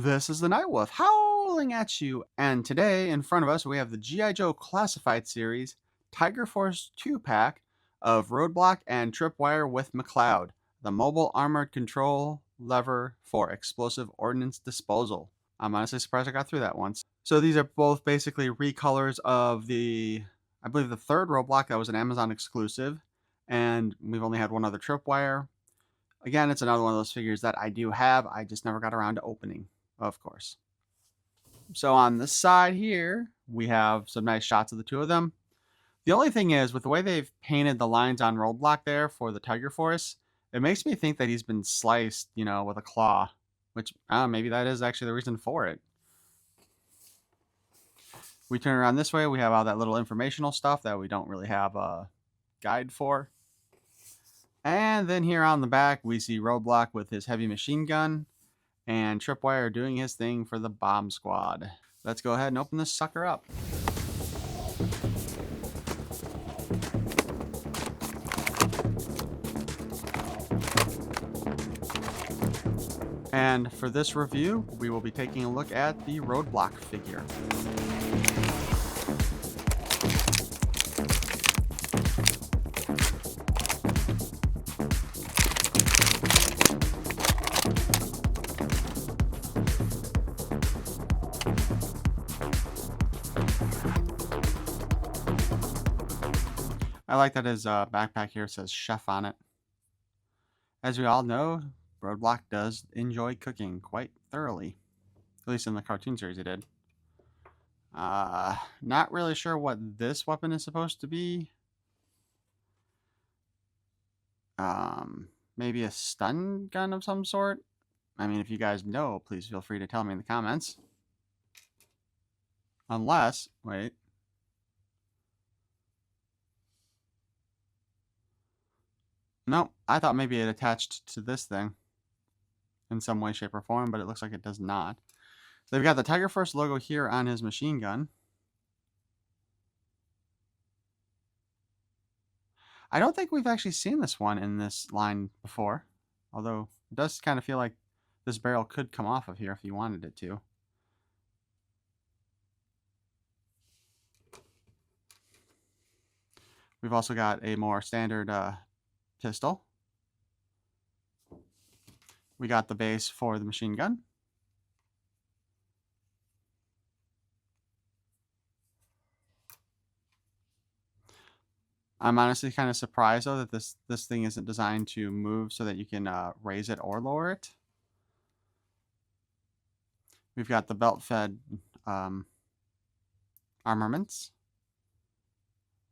This is the Night Wolf howling at you, and today in front of us we have the G.I Joe Classified Series Tigerforce 2-pack of Roadblock and Tripwire with McCloud, the mobile armored control lever for explosive ordnance disposal. I'm honestly surprised I got through that once. So these are both basically recolors of I believe the third Roadblock that was an Amazon exclusive, and we've only had one other Tripwire. Again, it's another one of those figures that I do have. I just never got around to opening, of course. So on this side here, we have some nice shots of the two of them. The only thing is, with the way they've painted the lines on Roadblock there for the Tigerforce, it makes me think that he's been sliced, with a claw. Which, maybe that is actually the reason for it. We turn around this way, we have all that little informational stuff that we don't really have a guide for. And then here on the back, we see Roadblock with his heavy machine gun and Tripwire doing his thing for the bomb squad. Let's go ahead and open this sucker up. And for this review, we will be taking a look at the Roadblock figure. I like that his backpack here says chef on it. As we all know, Roadblock does enjoy cooking quite thoroughly. At least in the cartoon series he did. Not really sure what this weapon is supposed to be. Maybe a stun gun of some sort? I mean, if you guys know, please feel free to tell me in the comments. Unless, wait. No, I thought maybe it attached to this thing in some way, shape, or form, but it looks like it does not. So they've got the Tigerforce logo here on his machine gun. I don't think we've actually seen this one in this line before, although it does kind of feel like this barrel could come off of here if you wanted it to. We've also got a more standard pistol. We got the base for the machine gun. I'm honestly kind of surprised though that this thing isn't designed to move so that you can raise it or lower it. We've got the belt-fed armaments,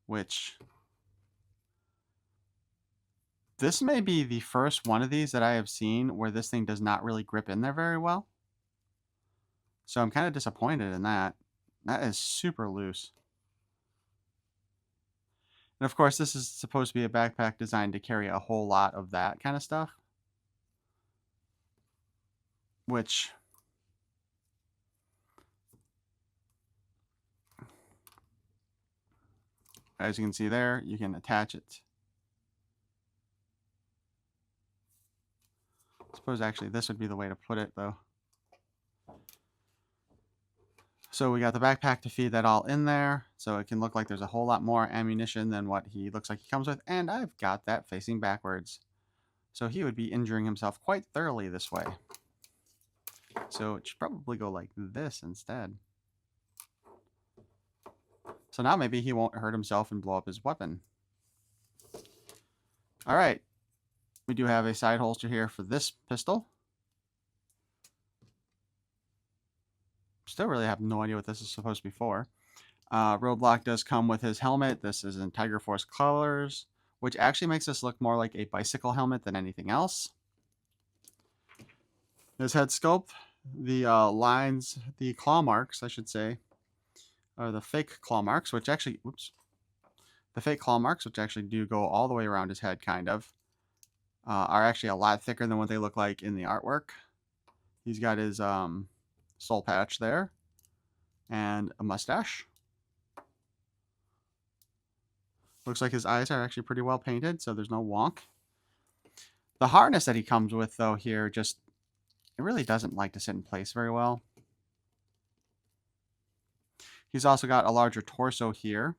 which this may be the first one of these that I have seen where this thing does not really grip in there very well. So I'm kind of disappointed in that. That is super loose. And of course, this is supposed to be a backpack designed to carry a whole lot of that kind of stuff. Which, as you can see there, you can attach it. I suppose actually this would be the way to put it though. So we got the backpack to feed that all in there, so it can look like there's a whole lot more ammunition than what he looks like he comes with, and I've got that facing backwards. So he would be injuring himself quite thoroughly this way. So it should probably go like this instead. So now maybe he won't hurt himself and blow up his weapon. Alright, we do have a side holster here for this pistol. Still really have no idea what this is supposed to be for. Roadblock does come with his helmet. This is in Tigerforce colors, which actually makes this look more like a bicycle helmet than anything else. His head sculpt, the lines, the claw marks, I should say, are the fake claw marks, which actually, the fake claw marks, which actually do go all the way around his head, kind of, are actually a lot thicker than what they look like in the artwork. He's got his soul patch there and a mustache. Looks like his eyes are actually pretty well painted, so there's no wonk. The harness that he comes with though here just it really doesn't like to sit in place very well. He's also got a larger torso here,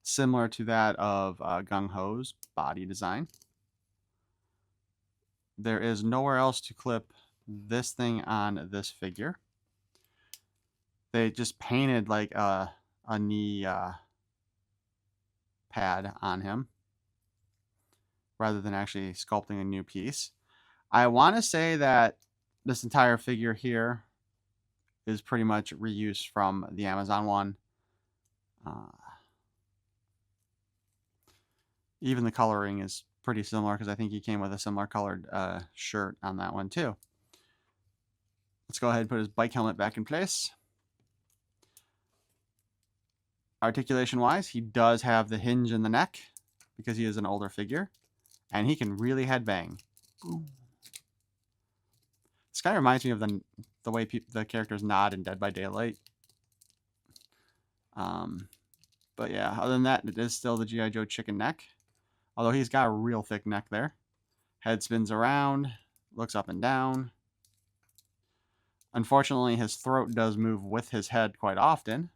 similar to that of Gung Ho's body design. There is nowhere else to clip this thing on this figure. They just painted like a knee pad on him rather than actually sculpting a new piece. I want to say that this entire figure here is pretty much reused from the Amazon one. Even the coloring is pretty similar because I think he came with a similar colored shirt on that one too. Let's go ahead and put his bike helmet back in place. Articulation wise, he does have the hinge in the neck because he is an older figure, and he can really headbang. Ooh. This kind of reminds me of the way the characters nod in Dead by Daylight. But yeah, other than that, it is still the G.I Joe chicken neck. Although he's got a real thick neck there. Head spins around, looks up and down. Unfortunately, his throat does move with his head quite often.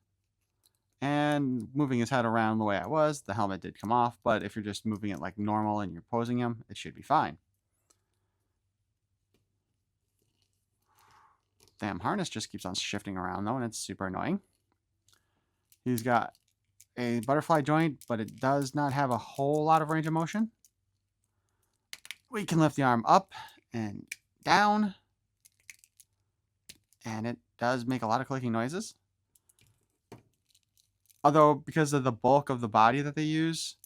And moving his head around the way I was, the helmet did come off. But if you're just moving it like normal and you're posing him, it should be fine. Damn, harness just keeps on shifting around though, and it's super annoying. He's got a butterfly joint, but it does not have a whole lot of range of motion. We can lift the arm up and down, and it does make a lot of clicking noises. Although, because of the bulk of the body that they use,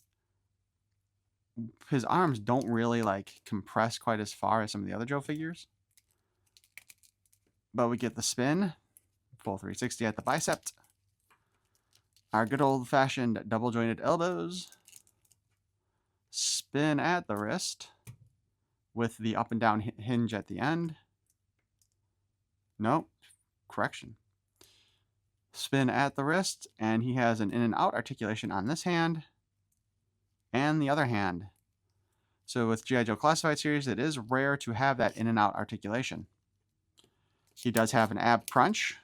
his arms don't really like compress quite as far as some of the other Joe figures. But we get the spin, full 360 at the bicep. Our good old-fashioned double-jointed elbows. Spin at the wrist with the up and down hinge at the end. Nope, correction. Spin at the wrist, and he has an in and out articulation on this hand and the other hand. So with G.I. Joe Classified Series, it is rare to have that in and out articulation. He does have an ab crunch.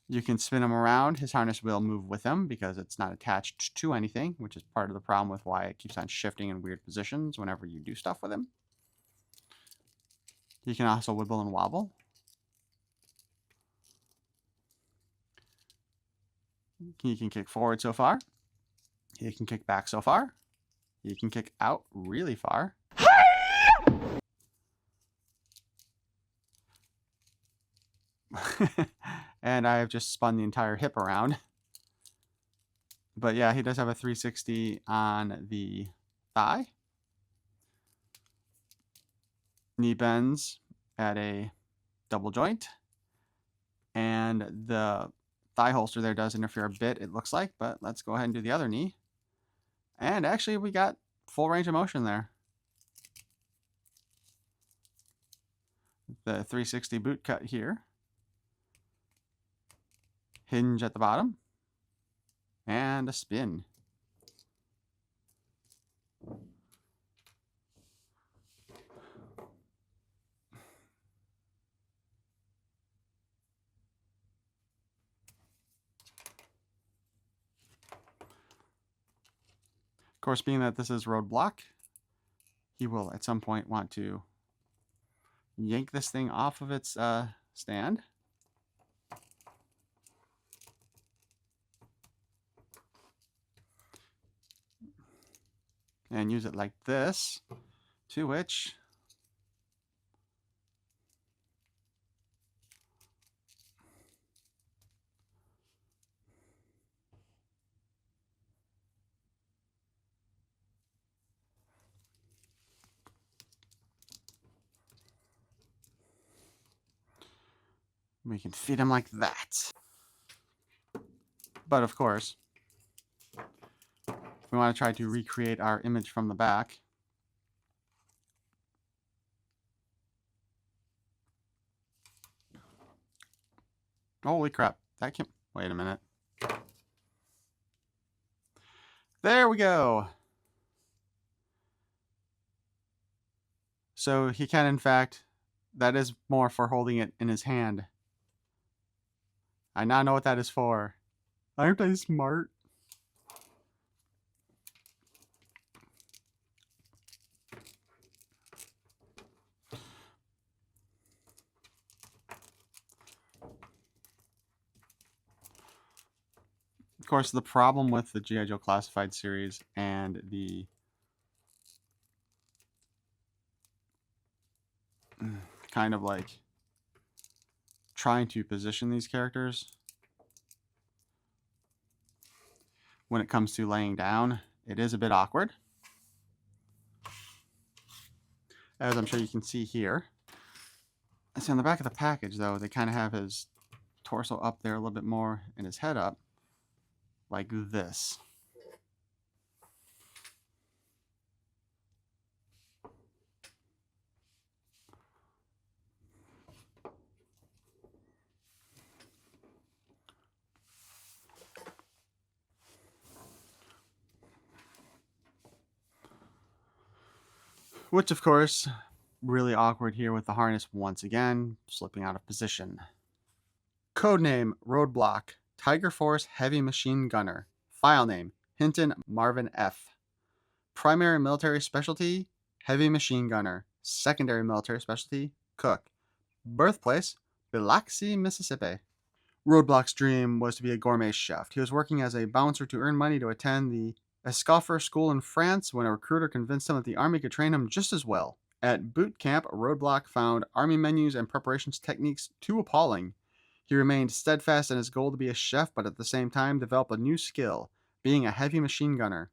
You can spin him around. His harness will move with him because it's not attached to anything, which is part of the problem with why it keeps on shifting in weird positions whenever you do stuff with him. He can also wibble and wobble. He can kick forward so far. He can kick back so far. He can kick out really far. And I've just spun the entire hip around. But yeah, he does have a 360 on the thigh. Knee bends at a double joint. And the thigh holster there does interfere a bit, it looks like. But let's go ahead and do the other knee. And actually, we got full range of motion there. The 360 boot cut here. Hinge at the bottom, and a spin. Of course, being that this is Roadblock, he will at some point want to yank this thing off of its stand. And use it like this, to which we can feed him like that. But of course, we want to try to recreate our image from the back. Holy crap, that can't, wait a minute. There we go. So he can, in fact, that is more for holding it in his hand. I now know what that is for. Aren't I smart? Of course, the problem with the G.I. Joe Classified series and the kind of like trying to position these characters when it comes to laying down, it is a bit awkward. As I'm sure you can see here. See, on the back of the package, though, they kind of have his torso up there a little bit more and his head up like this. Which, of course, really awkward here with the harness once again, slipping out of position. Codename Roadblock, Tigerforce Heavy Machine Gunner. File name Hinton Marvin F. Primary military specialty Heavy Machine Gunner. Secondary military specialty Cook. Birthplace Biloxi, Mississippi. Roadblock's dream was to be a gourmet chef. He was working as a bouncer to earn money to attend the Escoffier School in France when a recruiter convinced him that the army could train him just as well. At boot camp, Roadblock found army menus and preparations techniques too appalling. He remained steadfast in his goal to be a chef, but at the same time develop a new skill, being a heavy machine gunner.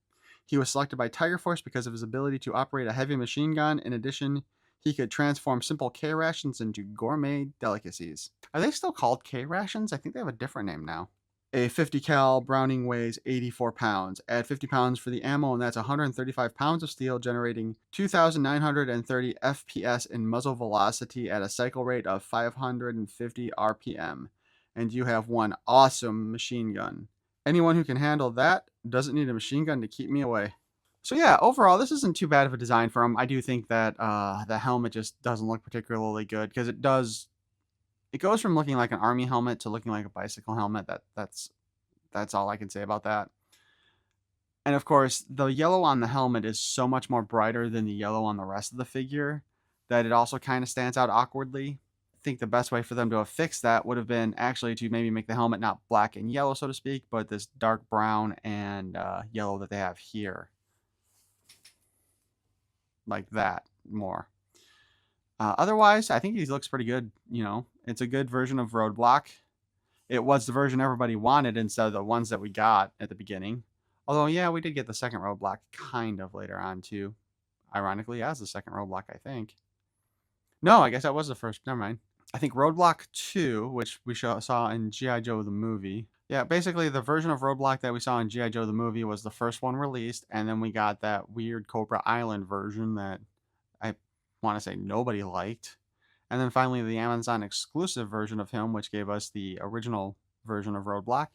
He was selected by Tigerforce because of his ability to operate a heavy machine gun. In addition, he could transform simple K rations into gourmet delicacies. Are they still called K rations? I think they have a different name now. A 50 cal Browning weighs 84 pounds. Add 50 pounds for the ammo, and that's 135 pounds of steel, generating 2,930 FPS in muzzle velocity at a cycle rate of 550 RPM. And you have one awesome machine gun. Anyone who can handle that doesn't need a machine gun to keep me away. So yeah, overall, this isn't too bad of a design for him. I do think that the helmet just doesn't look particularly good because it goes from looking like an army helmet to looking like a bicycle helmet. That's all I can say about that. And of course, the yellow on the helmet is so much more brighter than the yellow on the rest of the figure that it also kind of stands out awkwardly. I think the best way for them to have fixed that would have been actually to maybe make the helmet not black and yellow, so to speak, but this dark brown and yellow that they have here. Like that, more. Otherwise, I think he looks pretty good. You know, it's a good version of Roadblock. It was the version everybody wanted instead of the ones that we got at the beginning. Although, yeah, we did get the second Roadblock kind of later on, too. Ironically, as the second Roadblock, I think. No, I guess that was the first. Never mind. I think Roadblock 2, which we saw in G.I. Joe the movie. Yeah, basically, the version of Roadblock that we saw in G.I. Joe the movie was the first one released, and then we got that weird Cobra Island version that I want to say nobody liked. And then finally the Amazon exclusive version of him, which gave us the original version of Roadblock.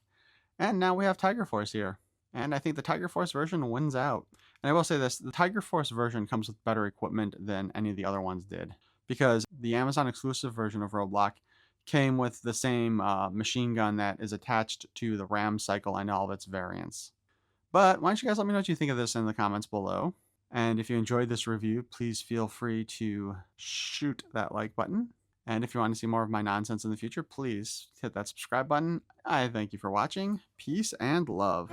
And now we have Tigerforce here. And I think the Tigerforce version wins out. And I will say this, the Tigerforce version comes with better equipment than any of the other ones did. Because the Amazon exclusive version of Roadblock came with the same machine gun that is attached to the RAM cycle and all of its variants. But why don't you guys let me know what you think of this in the comments below. And if you enjoyed this review, please feel free to shoot that like button. And if you want to see more of my nonsense in the future, please hit that subscribe button. I thank you for watching. Peace and love.